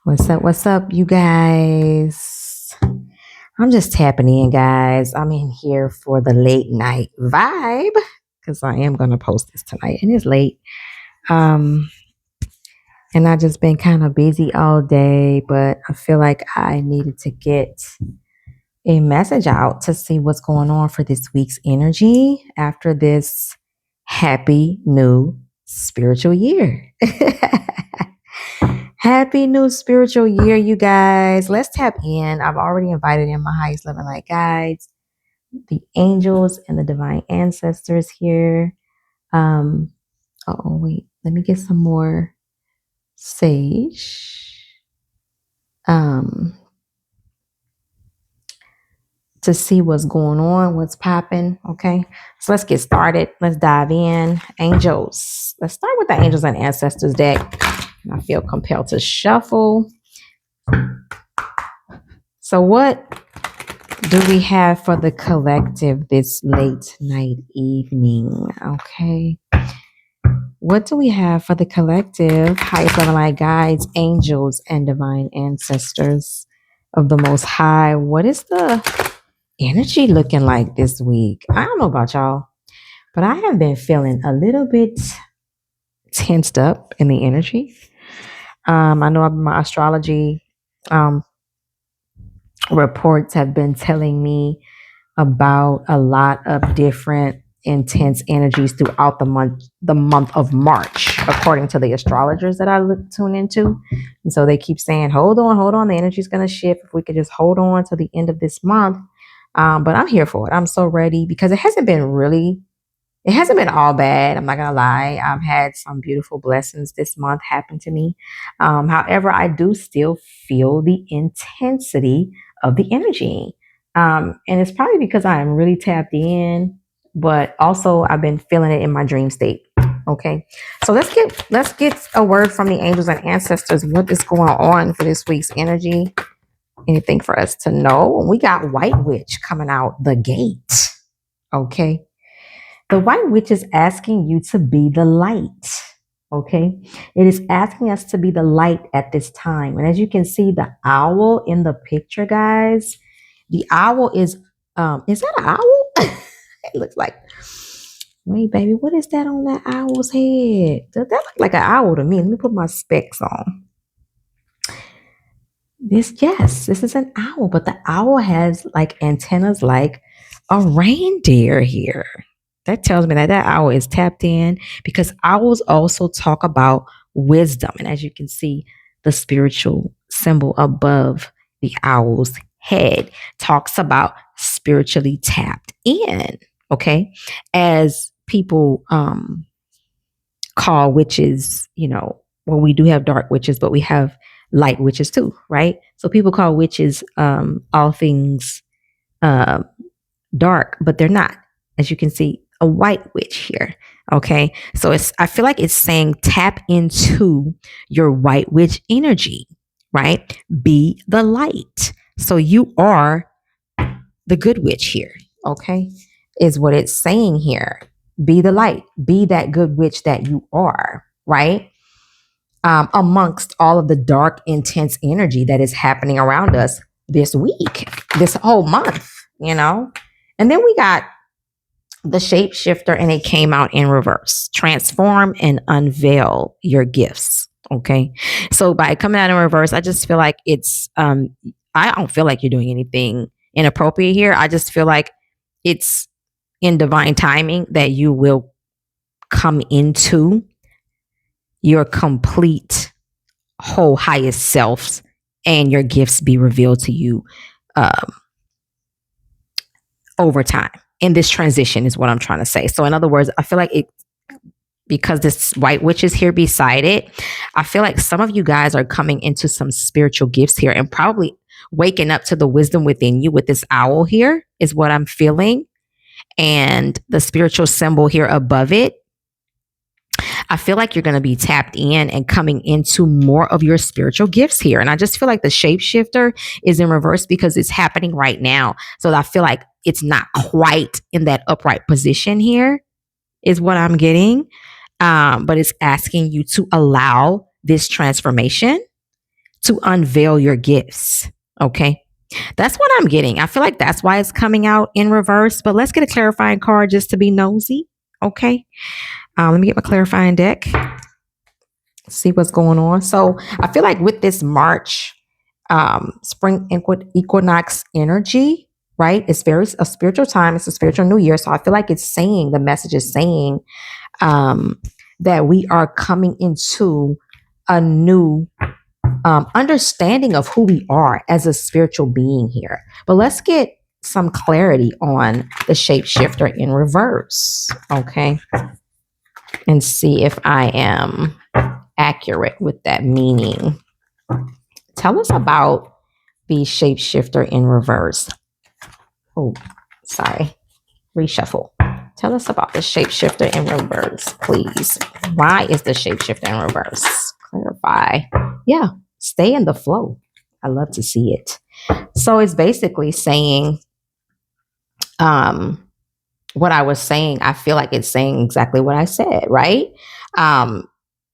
What's up, you guys? I'm just tapping in, guys. I'm in here for the late night vibe because I am going to post this tonight and it's late. Um, and I just been kind of busy all day, but I feel like I needed to get a message out to see what's going on for this week's energy after this happy new spiritual year. Happy new spiritual year, you guys. Let's tap in. I've already invited in my highest level light guides, the angels, and the divine ancestors here. Um, oh, wait, let me get some more sage. Um, to see what's going on, what's popping. Okay, so let's get started. Let's dive in. Angels. Let's start with the angels and ancestors deck. I feel compelled to shuffle. So, what do we have for the collective this late night evening? Okay. What do we have for the collective? Highest level light guides, angels, and divine ancestors of the Most High. What is the energy looking like this week? I don't know about y'all, but I have been feeling a little bit tensed up in the energy. I know my astrology reports have been telling me about a lot of different intense energies throughout the month of March, according to the astrologers that I tune into. And so they keep saying, hold on, the energy's going to shift. If we could just hold on to the end of this month. But I'm here for it. I'm so ready because it hasn't been all bad. I'm not going to lie. I've had some beautiful blessings this month happen to me. However, I do still feel the intensity of the energy. And it's probably because I am really tapped in, but also I've been feeling it in my dream state. Okay. So let's get a word from the angels and ancestors. What is going on for this week's energy? Anything for us to know? We got White Witch coming out the gate. Okay. The White Witch is asking you to be the light. Okay. It is asking us to be the light at this time. And as you can see, the owl in the picture, guys, the owl is that an owl? It looks like, wait, baby, what is that on that owl's head? Does that look like an owl to me? Let me put my specs on. This is an owl, but the owl has like antennas like a reindeer here. That tells me that that owl is tapped in because owls also talk about wisdom. And as you can see, the spiritual symbol above the owl's head talks about spiritually tapped in. Okay. As people call witches, well, we do have dark witches, but we have light witches too, right? So people call witches all things uh, dark, but they're not. As you can see, a white witch here. Okay. So I feel like it's saying tap into your white witch energy, right? Be the light. So you are the good witch here. Okay. Is what it's saying here. Be the light. Be that good witch that you are, right? Amongst all of the dark, intense energy that is happening around us this week, this whole month, And then we got the shapeshifter and it came out in reverse. Transform and unveil your gifts. Okay. So by coming out in reverse, I just feel like I don't feel like you're doing anything inappropriate here. I just feel like it's in divine timing that you will come into your complete whole highest selves and your gifts be revealed to you over time. In this transition is what I'm trying to say. So in other words, I feel like because this white witch is here beside it, I feel like some of you guys are coming into some spiritual gifts here and probably waking up to the wisdom within you with this owl here is what I'm feeling. And the spiritual symbol here above it, I feel like you're going to be tapped in and coming into more of your spiritual gifts here. And I just feel like the shapeshifter is in reverse because it's happening right now. So I feel like it's not quite in that upright position here is what I'm getting. But it's asking you to allow this transformation to unveil your gifts. Okay. That's what I'm getting. I feel like that's why it's coming out in reverse, but let's get a clarifying card just to be nosy. Okay. Let me get my clarifying deck, see what's going on. So I feel like with this March spring equinox energy, right? It's very a spiritual time. It's a spiritual new year. So I feel like it's saying, the message is saying that we are coming into a new understanding of who we are as a spiritual being here. But let's get some clarity on the shapeshifter in reverse, okay? And see if I am accurate with that meaning. Tell us about the shapeshifter in reverse. Oh, sorry. Reshuffle. Tell us about the shapeshifter in reverse, please. Why is the shapeshifter in reverse? Clarify. Yeah, stay in the flow. I love to see it. So it's basically saying, what I was saying, I feel like it's saying exactly what I said, right?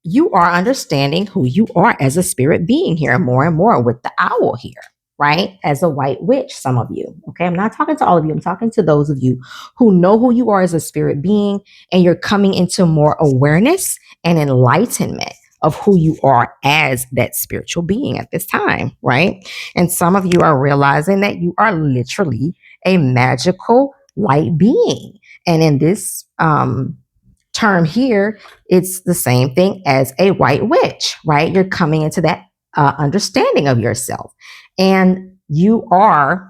You are understanding who you are as a spirit being here more and more with the owl here, right? As a white witch, some of you, okay? I'm not talking to all of you. I'm talking to those of you who know who you are as a spirit being, and you're coming into more awareness and enlightenment of who you are as that spiritual being at this time, right? And some of you are realizing that you are literally a magical light being. And in this term here, it's the same thing as a white witch, right? You're coming into that understanding of yourself, and you're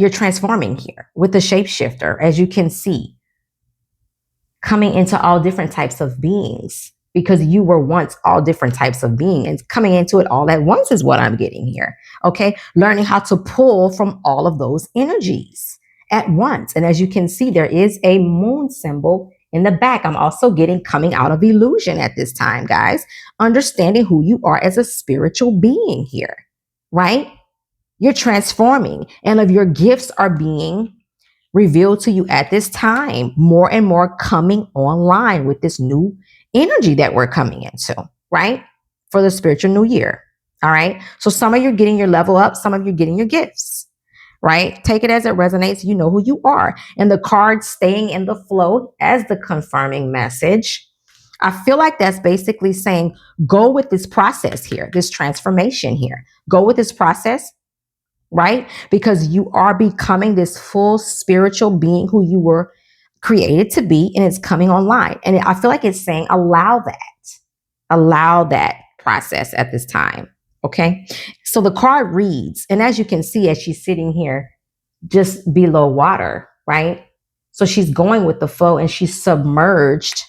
transforming here with the shapeshifter, as you can see, coming into all different types of beings, because you were once all different types of beings, and coming into it all at once is what I'm getting here. Okay. Learning how to pull from all of those energies at once. And as you can see, there is a moon symbol in the back. I'm also getting coming out of illusion at this time, guys. Understanding who you are as a spiritual being here, right? You're transforming, and of your gifts are being revealed to you at this time, more and more coming online with this new energy that we're coming into, right? For the spiritual new year. All right. So some of you are getting your level up, some of you are getting your gifts, right? Take it as it resonates. You know who you are. And the card staying in the flow as the confirming message, I feel like that's basically saying, go with this process here, this transformation here. Go with this process, right? Because you are becoming this full spiritual being who you were created to be, and it's coming online. And I feel like it's saying, allow that process at this time. Okay. So the card reads, and as you can see, as she's sitting here just below water, right? So she's going with the flow, and she's submerged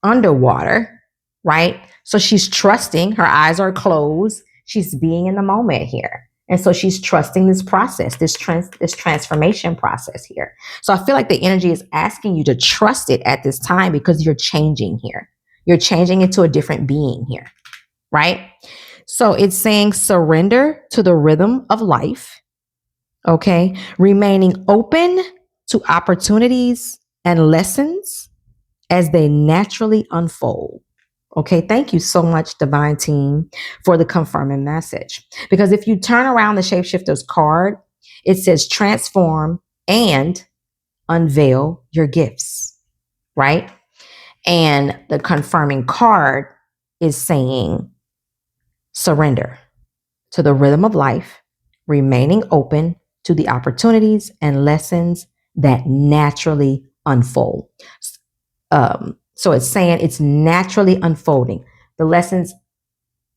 underwater, right? So she's trusting, her eyes are closed. She's being in the moment here. And so she's trusting this process, this transformation process here. So I feel like the energy is asking you to trust it at this time, because you're changing here. You're changing into a different being here, right? So it's saying surrender to the rhythm of life, okay? Remaining open to opportunities and lessons as they naturally unfold. Okay, thank you so much, Divine Team, for the confirming message. Because if you turn around the Shapeshifter's card, it says transform and unveil your gifts, right? And the confirming card is saying surrender to the rhythm of life, remaining open to the opportunities and lessons that naturally unfold. So it's saying it's naturally unfolding. The lessons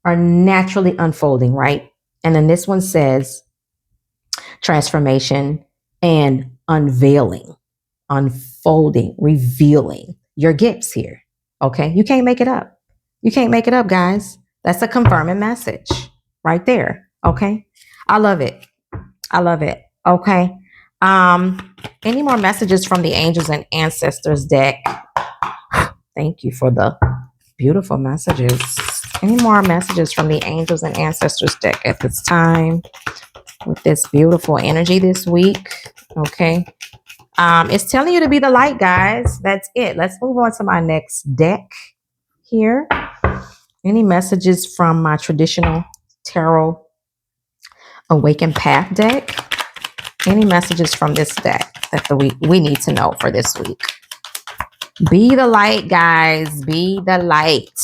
are naturally unfolding, right? And then this one says transformation and unveiling, unfolding, revealing your gifts here. Okay. You can't make it up. You can't make it up, guys. That's a confirming message right there. Okay. I love it. I love it. Okay. Any more messages from the angels and ancestors deck? Thank you for the beautiful messages. Any more messages from the angels and ancestors deck at this time with this beautiful energy this week? Okay. It's telling you to be the light, guys. That's it. Let's move on to my next deck here. Any messages from my traditional tarot Awakened Path deck? Any messages from this deck that we need to know for this week? Be the light, guys. Be the light.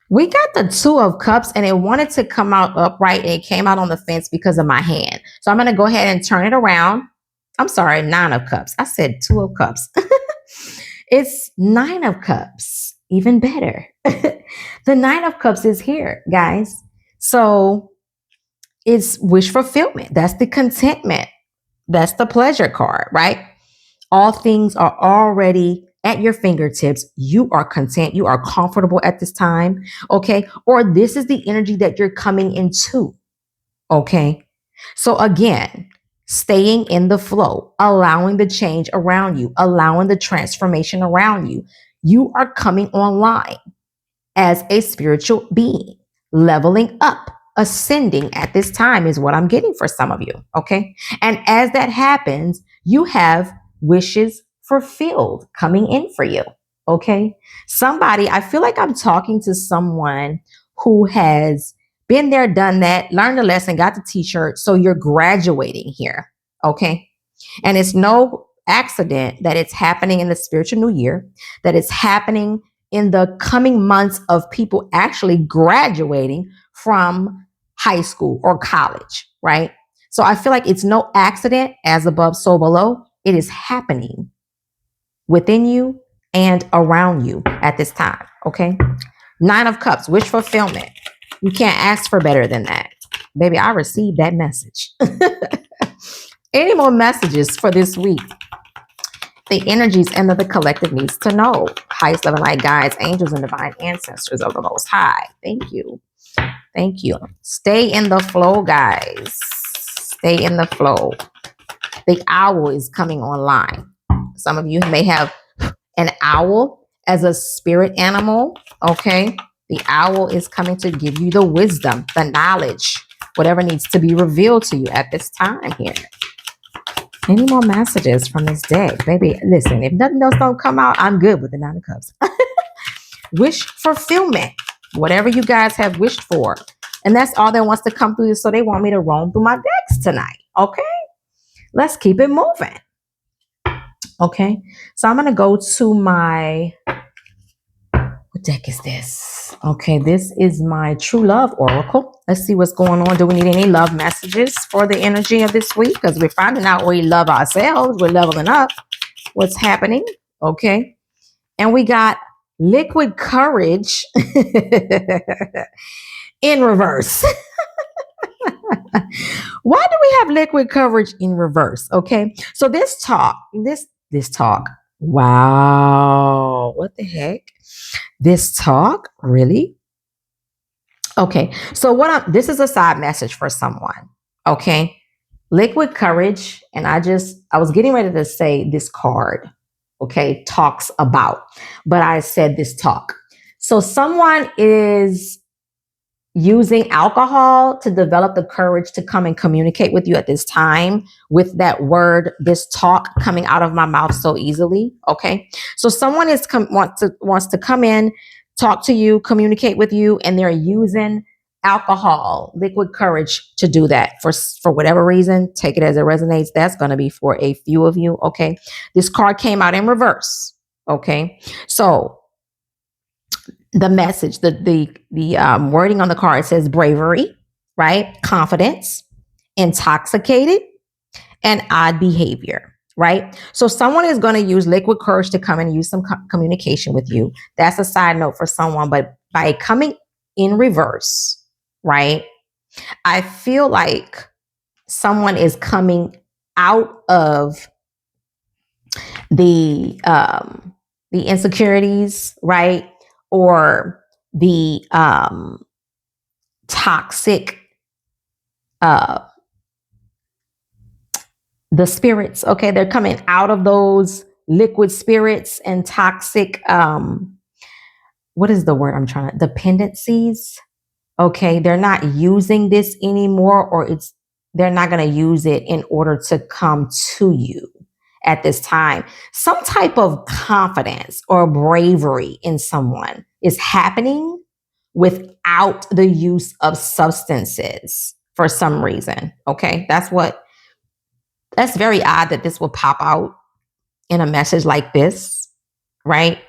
We got the Two of Cups and it wanted to come out upright and it came out on the fence because of my hand. So I'm going to go ahead and turn it around. I'm sorry, Nine of Cups. I said Two of Cups. It's Nine of Cups. Even better. The Nine of Cups is here, guys. So it's wish fulfillment. That's the contentment. That's the pleasure card, right? All things are already at your fingertips. You are content. You are comfortable at this time. Okay. Or this is the energy that you're coming into. Okay. So again, staying in the flow, allowing the change around you, allowing the transformation around you. You are coming online as a spiritual being, leveling up, ascending at this time is what I'm getting for some of you. Okay. And as that happens, you have wishes fulfilled coming in for you. Okay. Somebody, I feel like I'm talking to someone who has been there, done that, learned a lesson, got the t-shirt. So you're graduating here. Okay. And it's no accident that it's happening in the spiritual new year, that it's happening in the coming months of people actually graduating from high school or college, right? So I feel like it's no accident, as above, so below. It is happening within you and around you at this time, okay? Nine of Cups, wish fulfillment. You can't ask for better than that. Baby, I received that message. Any more messages for this week? The energies and the collective needs to know. Highest level light guides, angels, and divine ancestors of the Most High. Thank you. Thank you. Stay in the flow, guys. Stay in the flow. The owl is coming online. Some of you may have an owl as a spirit animal. Okay. The owl is coming to give you the wisdom, the knowledge, whatever needs to be revealed to you at this time here. Any more messages from this deck? Baby, listen, if nothing else don't come out, I'm good with the Nine of Cups. Wish fulfillment. Whatever you guys have wished for. And that's all that wants to come through. So they want me to roam through my decks tonight. Okay. Let's keep it moving. Okay. So I'm going to go to my, what deck is this? Okay. This is my True Love Oracle. Let's see what's going on. Do we need any love messages for the energy of this week? Because we're finding out we love ourselves. We're leveling up. What's happening? Okay. And we got Liquid Courage in reverse. Why do we have Liquid Courage in reverse? Okay. So this talk, wow. What the heck? This talk, really? Okay. So this is a side message for someone. Okay. Liquid Courage. And I was getting ready to say this card. Okay. Talks about, but I said this talk. So someone is using alcohol to develop the courage to come and communicate with you at this time with that word, this talk coming out of my mouth so easily. Okay. So someone wants to come in, talk to you, communicate with you, and they're using alcohol, liquid courage to do that for whatever reason. Take it as it resonates. That's going to be for a few of you. Okay. This card came out in reverse. Okay. So the message, the wording on the card says bravery, right? Confidence, intoxicated, and odd behavior, right? So someone is going to use liquid courage to come and use some communication with you. That's a side note for someone, but by coming in reverse, right? I feel like someone is coming out of the insecurities, right? Or the toxic, the spirits. Okay, they're coming out of those liquid spirits and toxic. What is the word I'm trying to? Dependencies. Okay, they're not using this anymore, or they're not going to use it in order to come to you at this time. Some type of confidence or bravery in someone is happening without the use of substances for some reason. Okay. That's very odd that this will pop out in a message like this, right?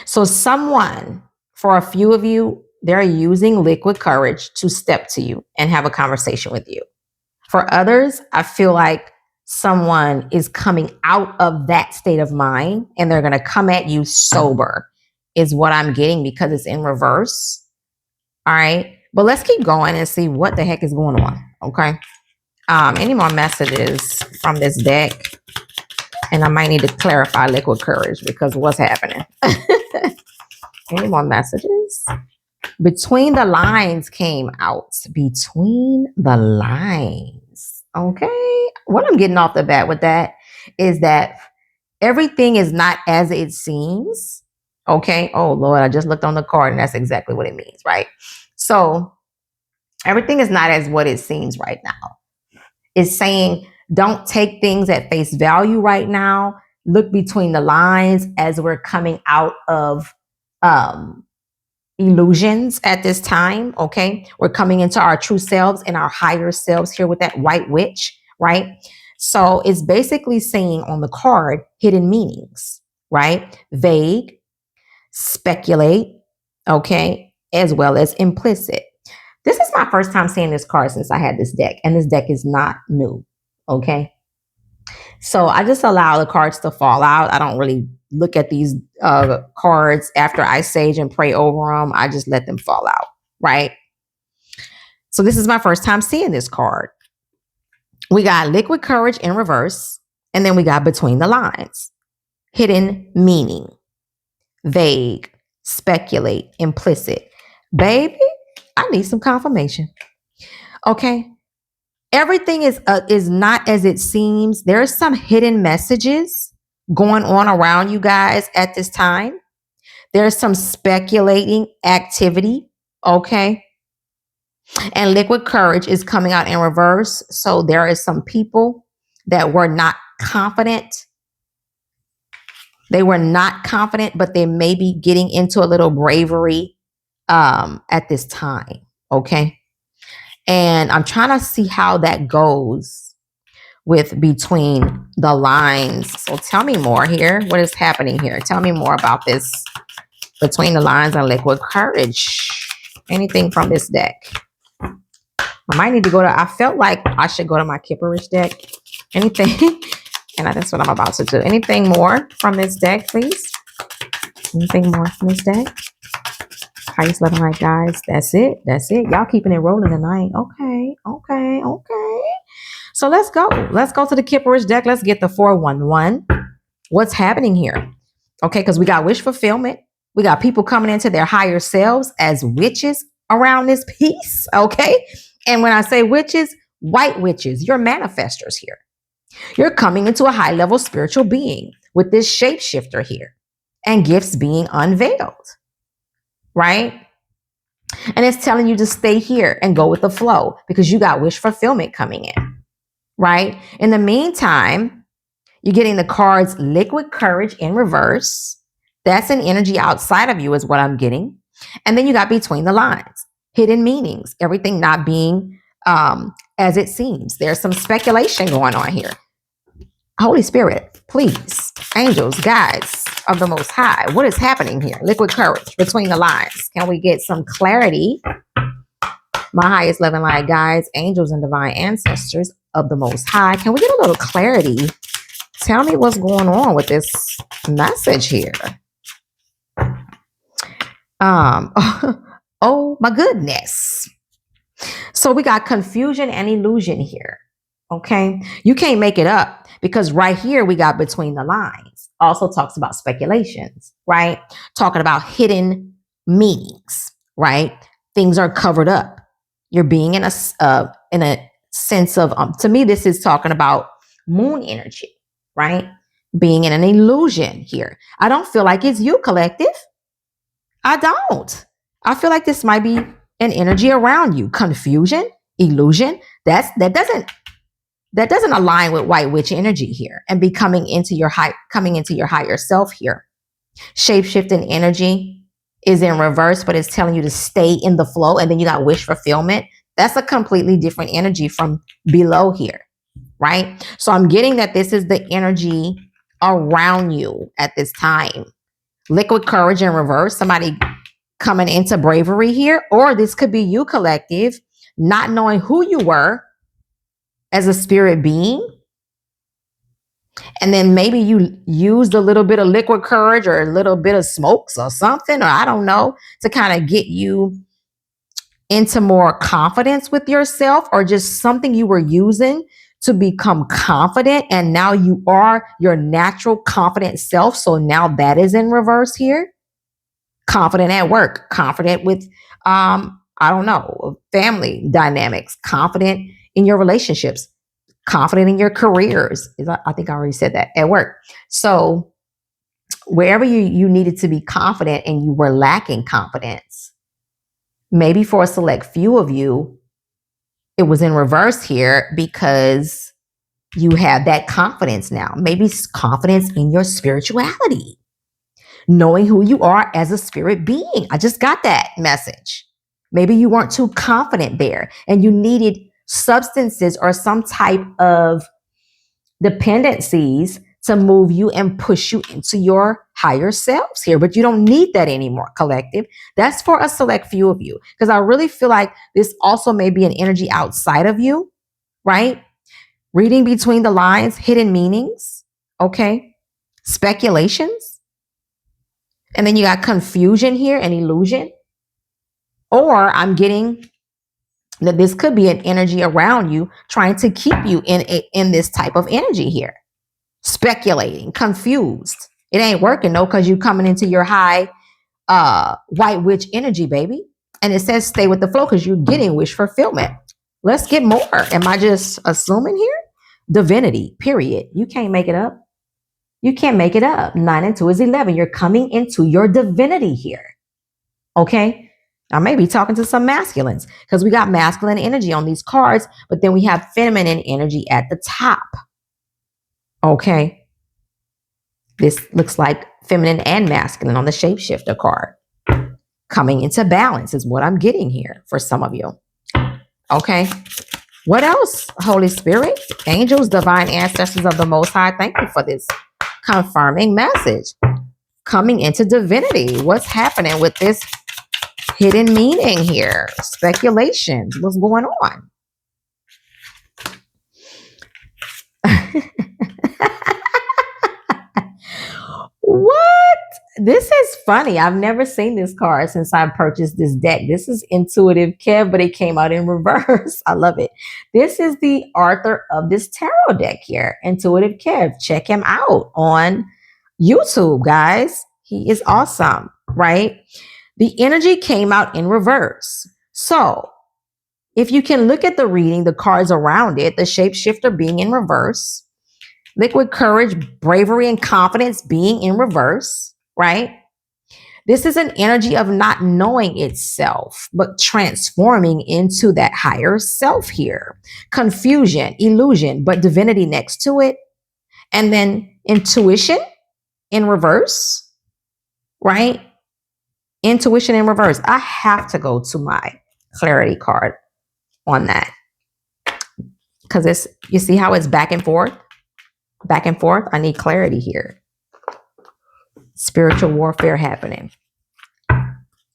So, someone, for a few of you, they're using liquid courage to step to you and have a conversation with you. For others, I feel like someone is coming out of that state of mind and they're going to come at you sober, is what I'm getting because it's in reverse. All right. But let's keep going and see what the heck is going on. Okay. Any more messages from this deck? And I might need to clarify liquid courage because what's happening? Any more messages? Between the lines came out. Between the lines. Okay. What I'm getting off the bat with that is that everything is not as it seems. Okay. Oh, Lord, I just looked on the card and that's exactly what it means, right? So everything is not as what it seems right now. It's saying don't take things at face value right now. Look between the lines as we're coming out of illusions at this time. Okay. We're coming into our true selves and our higher selves here with that white witch, right? So it's basically saying on the card hidden meanings, right? Vague, speculate, okay, as well as implicit. This is my first time seeing this card since I had this deck, and this deck is not new, okay? So I just allow the cards to fall out. I don't really look at these cards after I sage and pray over them. I just let them fall out, right? So this is my first time seeing this card. We got liquid courage in reverse, and then we got between the lines, hidden meaning, vague, speculate, implicit. Baby, I need some confirmation. Okay. Everything is not as it seems. There are some hidden messages going on around you guys at this time. There's some speculating activity. Okay. And liquid courage is coming out in reverse. So there is some people that were not confident. They were not confident, but they may be getting into a little bravery at this time. Okay. And I'm trying to see how that goes with between the lines. So tell me more here. What is happening here? Tell me more about this between the lines and liquid courage. Anything from this deck? I might need to I felt like I should go to my Kipperish deck. Anything? And that's what I'm about to do. Anything more from this deck, please? Anything more from this deck? Highest level night, guys. That's it. Y'all keeping it rolling tonight. Okay. So let's go. Let's go to the Kipperish deck. Let's get the 411. What's happening here? Okay, because we got wish fulfillment. We got people coming into their higher selves as witches around this piece. Okay. And when I say witches, white witches, you're manifestors here. You're coming into a high level spiritual being with this shapeshifter here and gifts being unveiled. Right? And it's telling you to stay here and go with the flow because you got wish fulfillment coming in. Right? In the meantime, you're getting the cards liquid courage in reverse. That's an energy outside of you is what I'm getting. And then you got between the lines, hidden meanings, everything not being as it seems. There's some speculation going on here. Holy Spirit, please, angels, guides of the Most High, what is happening here? Liquid courage between the lines. Can we get some clarity? My highest loving light guides, angels, and divine ancestors of the Most High. Can we get a little clarity? Tell me what's going on with this message here. Oh my goodness. So we got confusion and illusion here. Okay. You can't make it up because right here we got between the lines. Also talks about speculations, right? Talking about hidden meanings, right? Things are covered up. You're being in a sense of, to me, this is talking about moon energy, right? Being in an illusion here. I don't feel like it's you, collective. I don't. I feel like this might be an energy around you. Confusion, illusion. That doesn't that doesn't align with white witch energy here and coming into your higher self here. Shape shifting energy is in reverse, but it's telling you to stay in the flow. And then you got wish fulfillment. That's a completely different energy from below here, right? So I'm getting that this is the energy around you at this time. Liquid courage in reverse, somebody coming into bravery here, or this could be you, collective, not knowing who you were as a spirit being. And then maybe you used a little bit of liquid courage or a little bit of smokes or something, or I don't know, to kind of get you into more confidence with yourself, or just something you were using to become confident. And now you are your natural confident self. So now that is in reverse here. Confident at work, confident with, I don't know, family dynamics, confident in your relationships, confident in your careers. I think I already said that, at work. So wherever you needed to be confident and you were lacking confidence, maybe for a select few of you, it was in reverse here because you have that confidence now. Maybe it's confidence in your spirituality, knowing who you are as a spirit being. I just got that message. Maybe you weren't too confident there and you needed substances or some type of dependencies to move you and push you into your higher selves here, but you don't need that anymore, collective. That's for a select few of you, because I really feel like this also may be an energy outside of you, right? Reading between the lines, hidden meanings, okay? Speculations. And then you got confusion here and illusion. Or I'm getting that this could be an energy around you trying to keep you in this type of energy here. Speculating, confused. It ain't working, no, because you coming into your high white witch energy, baby. And it says stay with the flow because you're getting wish fulfillment. Let's get more. Am I just assuming here? Divinity, period. You can't make it up. You can't make it up. 9 and 2 is 11. You're coming into your divinity here. Okay? I may be talking to some masculines because we got masculine energy on these cards, but then we have feminine energy at the top. Okay? This looks like feminine and masculine on the shapeshifter card. Coming into balance is what I'm getting here for some of you. Okay? What else? Holy Spirit, angels, divine ancestors of the Most High, thank you for this confirming message. Coming into divinity. What's happening with this hidden meaning here? Speculations. What's going on? What? This is funny. I've never seen this card since I purchased this deck. This is Intuitive Kev, but it came out in reverse. I love it. This is the author of this tarot deck here, Intuitive Kev. Check him out on YouTube, guys. He is awesome, right? The energy came out in reverse. So if you can look at the reading, the cards around it, the shapeshifter being in reverse, liquid courage, bravery, and confidence being in reverse, right? This is an energy of not knowing itself, but transforming into that higher self here. Confusion, illusion, but divinity next to it. And then intuition in reverse, right? Intuition in reverse. I have to go to my clarity card on that because it's, you see how it's back and forth? Back and forth. I need clarity here. Spiritual warfare happening.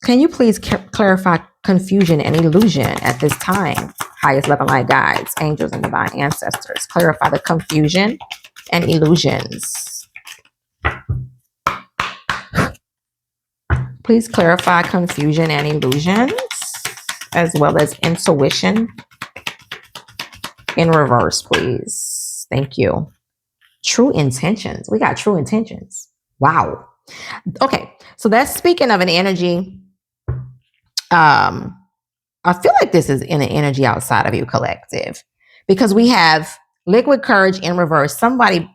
Can you please clarify confusion and illusion at this time? Highest level light guides, angels, and divine ancestors. Clarify the confusion and illusions. Please clarify confusion and illusions, as well as intuition in reverse, please. Thank you. True intentions. We got true intentions. Wow. Okay. So that's speaking of an energy. I feel like this is in an energy outside of you, collective, because we have liquid courage in reverse. Somebody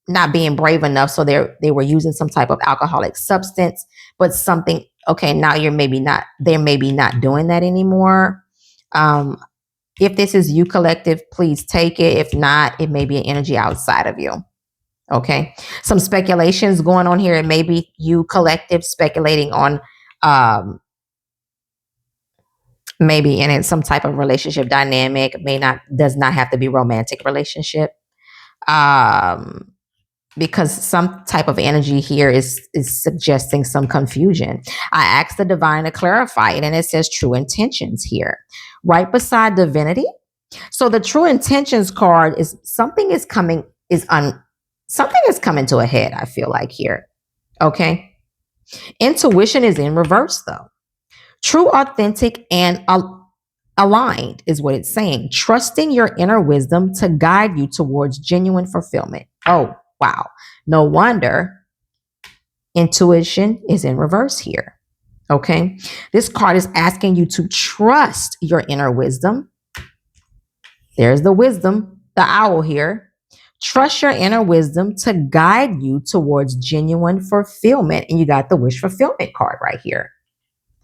not being brave enough. So they were using some type of alcoholic substance, but something, okay, now they're maybe not doing that anymore. If this is you, collective, please take it. If not, it may be an energy outside of you. Okay. Some speculations going on here. It may be you, collective, speculating on maybe in some type of relationship dynamic. Does not have to be romantic relationship. Because some type of energy here is suggesting some confusion. I asked the divine to clarify it, and it says true intentions here, right beside divinity. So the true intentions card is something is coming to a head. I feel like here. Okay. Intuition is in reverse though. True, authentic, and aligned is what it's saying. Trusting your inner wisdom to guide you towards genuine fulfillment. Oh, wow. No wonder intuition is in reverse here. Okay. This card is asking you to trust your inner wisdom. There's the wisdom, the owl here. Trust your inner wisdom to guide you towards genuine fulfillment. And you got the wish fulfillment card right here.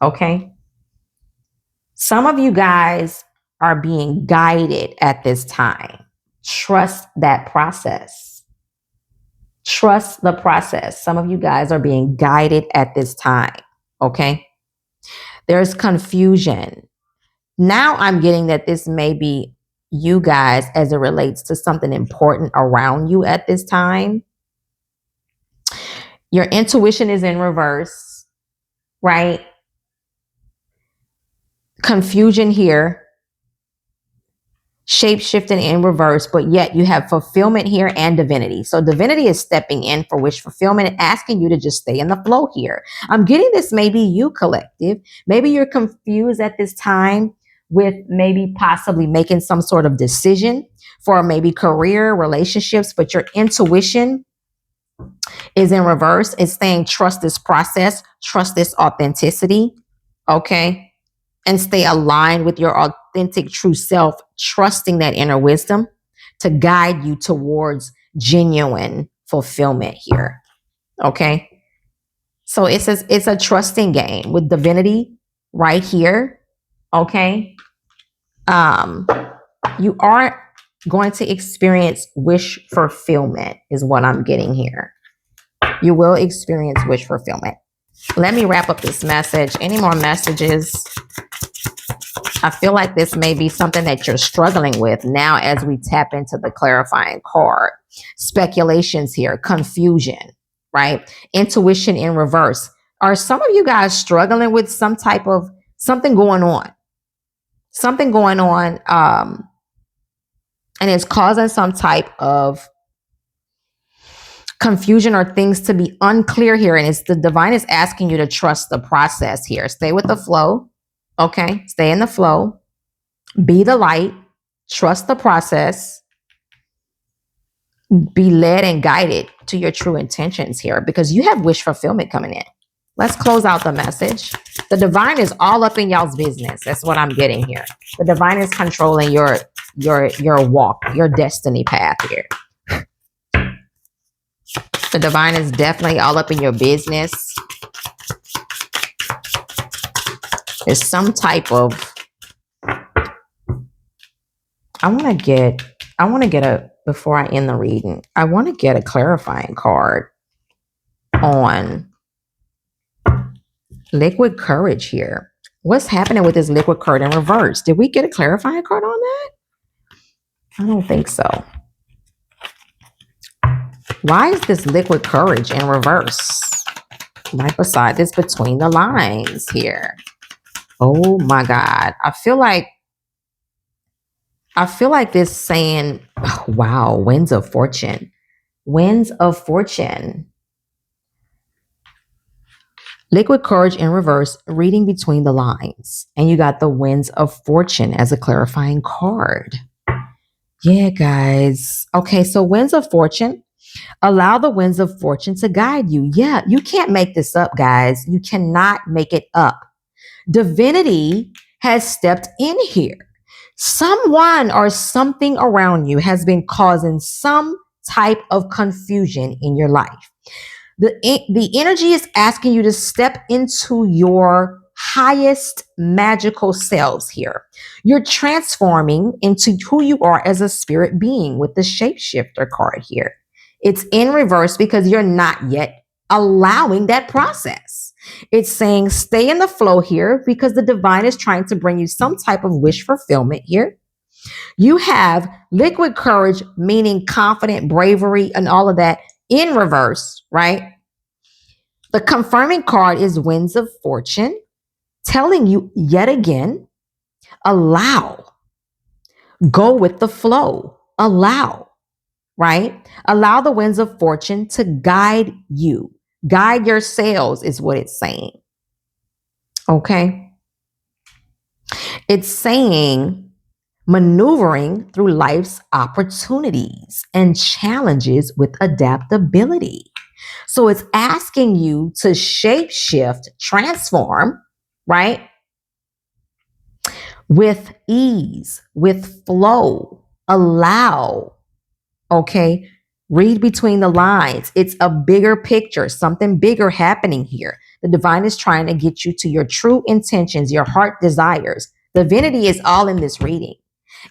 Okay. Some of you guys are being guided at this time. Trust that process. Trust the process. Some of you guys are being guided at this time. Okay. There's confusion. Now I'm getting that this may be you guys as it relates to something important around you at this time. Your intuition is in reverse, right? Confusion here, shape shifting in reverse, but yet you have fulfillment here and divinity. So divinity is stepping in for wish fulfillment and asking you to just stay in the flow here. I'm getting this maybe you, collective. Maybe you're confused at this time with maybe possibly making some sort of decision for maybe career, relationships, but your intuition is in reverse. It's saying trust this process, trust this authenticity, okay? And stay aligned with your authentic true self, trusting that inner wisdom to guide you towards genuine fulfillment here, okay? So it says it's a trusting game with divinity right here, okay? You aren't going to experience wish fulfillment is what I'm getting here. You will experience wish fulfillment. Let me wrap up this message. Any more messages? I feel like this may be something that you're struggling with now as we tap into the clarifying card. Speculations here, confusion, right? Intuition in reverse. Are some of you guys struggling with some type of something going on? Something going on, and it's causing some type of confusion or things to be unclear here. And it's the divine is asking you to trust the process here. Stay with the flow. Okay. Stay in the flow. Be the light. Trust the process. Be led and guided to your true intentions here because you have wish fulfillment coming in. Let's close out the message. The divine is all up in y'all's business. That's what I'm getting here. The divine is controlling your walk, your destiny path here. The divine is definitely all up in your business. There's some type of, before I end the reading, I want to get a clarifying card on liquid courage here. What's happening with this liquid courage in reverse? Did we get a clarifying card on that? I don't think so. Why is this liquid courage in reverse? Right beside this between the lines here. Oh my God. I feel like this saying, oh, wow, winds of fortune. Winds of fortune. Liquid courage in reverse, reading between the lines. And you got the winds of fortune as a clarifying card. Yeah, guys. Okay, so winds of fortune. Allow the winds of fortune to guide you. Yeah, you can't make this up, guys. You cannot make it up. Divinity has stepped in here. Someone or something around you has been causing some type of confusion in your life. The energy is asking you to step into your highest magical selves here. You're transforming into who you are as a spirit being with the shapeshifter card here. It's in reverse because you're not yet allowing that process. It's saying stay in the flow here because the divine is trying to bring you some type of wish fulfillment here. You have liquid courage, meaning confident, bravery, and all of that in reverse, right? The confirming card is Winds of Fortune, telling you yet again, allow, go with the flow, allow, right? Allow the winds of fortune to guide you. Guide your sails is what it's saying. Okay. It's saying maneuvering through life's opportunities and challenges with adaptability. So it's asking you to shape shift, transform, right? With ease, with flow, allow, okay? Read between the lines. It's a bigger picture, something bigger happening here. The divine is trying to get you to your true intentions, your heart desires. Divinity is all in this reading.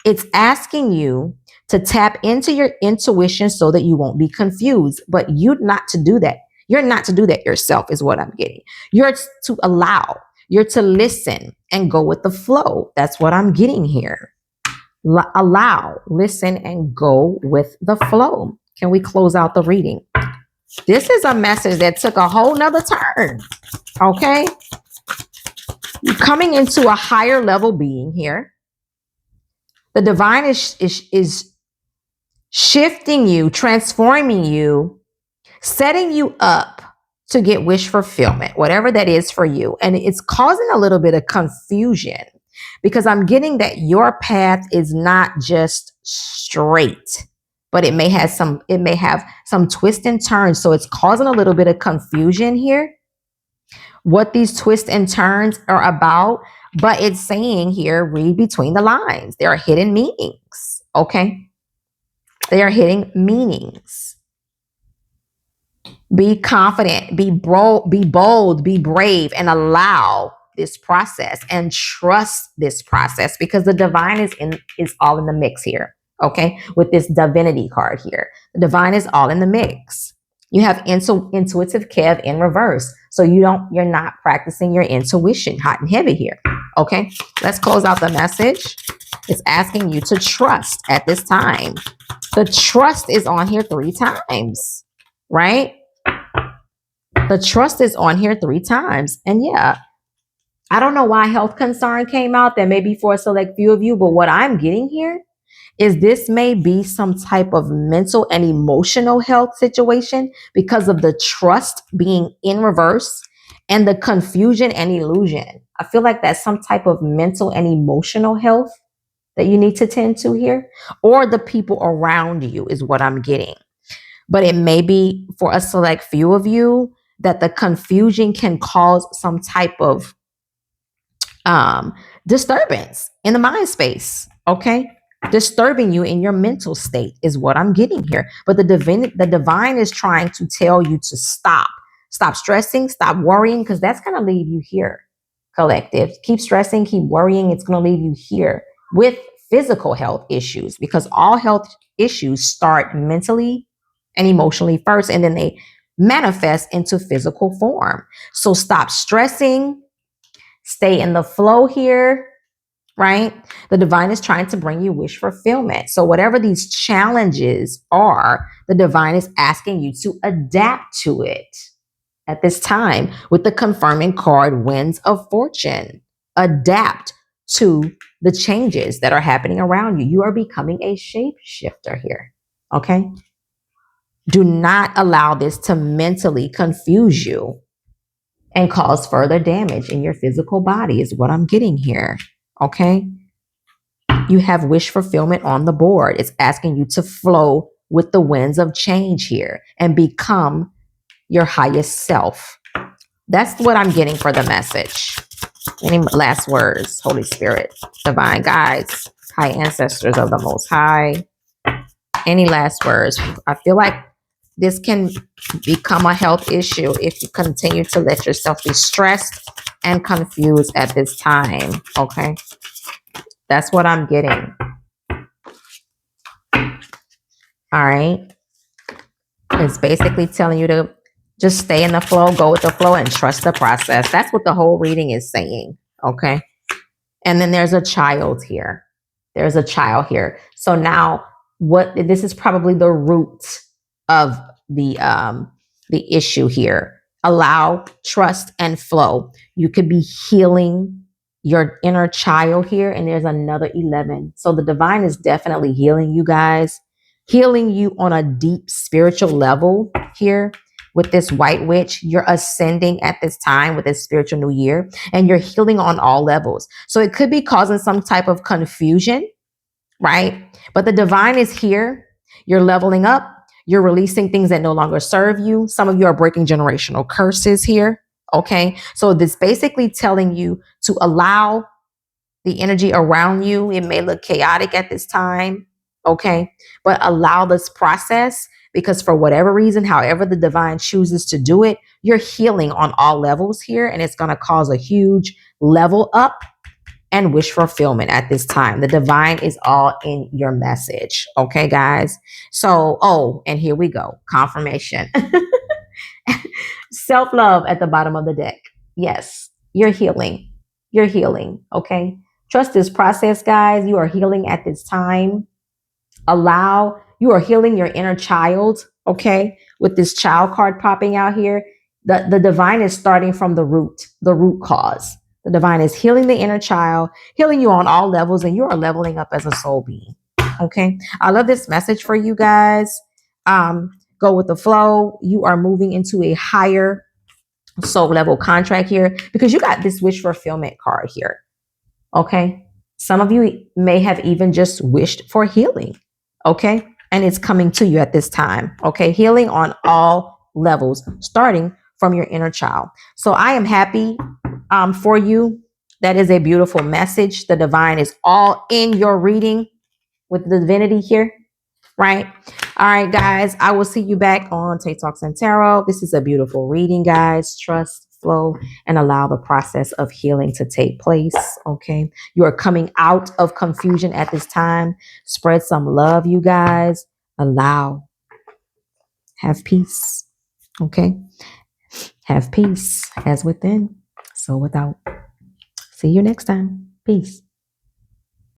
It's asking you to tap into your intuition so that you won't be confused, but you're not to do that. You're not to do that yourself is what I'm getting. You're to allow, you're to listen and go with the flow. That's what I'm getting here. Allow, listen, and go with the flow. Can we close out the reading? This is a message that took a whole nother turn. Okay. You're coming into a higher level being here. The divine is shifting you, transforming you, setting you up to get wish fulfillment, whatever that is for you. And it's causing a little bit of confusion because I'm getting that your path is not just straight, but it may have some twists and turns. So it's causing a little bit of confusion here, what these twists and turns are about. But it's saying here, read between the lines. There are hidden meanings. Okay. They are hidden meanings. Be confident, be bold, be brave, and allow this process and trust this process because the divine is all in the mix here. Okay. With this divinity card here, the divine is all in the mix. You have intuitive Kev in reverse. So you're not practicing your intuition, hot and heavy here. Okay. Let's close out the message. It's asking you to trust at this time. The trust is on here 3 times, right? The trust is on here 3 times. And yeah, I don't know why health concern came out. That may be for a select few of you, but what I'm getting here is this may be some type of mental and emotional health situation because of the trust being in reverse and the confusion and illusion. I feel like that's some type of mental and emotional health that you need to tend to here, or the people around you is what I'm getting. But it may be for a select few of you that the confusion can cause some type of disturbance in the mind space. Okay. Disturbing you in your mental state is what I'm getting here. But the divine is trying to tell you to stop stressing, stop worrying, because that's going to leave you here, collective. Keep stressing, keep worrying. It's going to leave you here with physical health issues, because all health issues start mentally and emotionally first, and then they manifest into physical form. So stop stressing, stay in the flow here. Right? The divine is trying to bring you wish fulfillment. So whatever these challenges are, the divine is asking you to adapt to it at this time with the confirming card, Winds of Fortune. Adapt to the changes that are happening around you. You are becoming a shapeshifter here. Okay? Do not allow this to mentally confuse you and cause further damage in your physical body is what I'm getting here. Okay. You have wish fulfillment on the board. It's asking you to flow with the winds of change here and become your highest self. That's what I'm getting for the message. Any last words, Holy Spirit, divine guides, high ancestors of the Most High? Any last words? I feel like this can become a health issue if you continue to let yourself be stressed and confused at this time. Okay. That's what I'm getting. All right. It's basically telling you to just stay in the flow, go with the flow, and trust the process. That's what the whole reading is saying. Okay. And then there's a child here. There's a child here. So now what this is probably the root of the issue here. Allow, trust, and flow. You could be healing your inner child here, and there's another 11. So the divine is definitely healing you guys, healing you on a deep spiritual level here. With this white witch, you're ascending at this time with this spiritual new year, and you're healing on all levels. So it could be causing some type of confusion, right? But the divine is here. You're leveling up. You're releasing things that no longer serve you. Some of you are breaking generational curses here. Okay. So this basically telling you to allow the energy around you. It may look chaotic at this time. Okay. But allow this process, because for whatever reason, however the divine chooses to do it, you're healing on all levels here. And it's going to cause a huge level up and wish fulfillment at this time. The divine is all in your message. Okay, guys. So, oh, and here we go. Confirmation. Self-love at the bottom of the deck. Yes, you're healing. You're healing. Okay. Trust this process, guys. You are healing at this time. You are healing your inner child. Okay. With this child card popping out here, the divine is starting from the root cause. The divine is healing the inner child, healing you on all levels, and you are leveling up as a soul being. Okay. I love this message for you guys. Go with the flow. You are moving into a higher soul level contract here because you got this wish fulfillment card here. Okay. Some of you may have even just wished for healing. Okay. And it's coming to you at this time. Okay. Healing on all levels, starting from your inner child. So I am happy for you. That is a beautiful message. The divine is all in your reading with the divinity here, right? All right, guys, I will see you back on Tay Talks and Tarot. This is a beautiful reading, guys. Trust, flow, and allow the process of healing to take place, okay? You are coming out of confusion at this time. Spread some love, you guys. Allow. Have peace, okay? Have peace as within, so without. See you next time. Peace.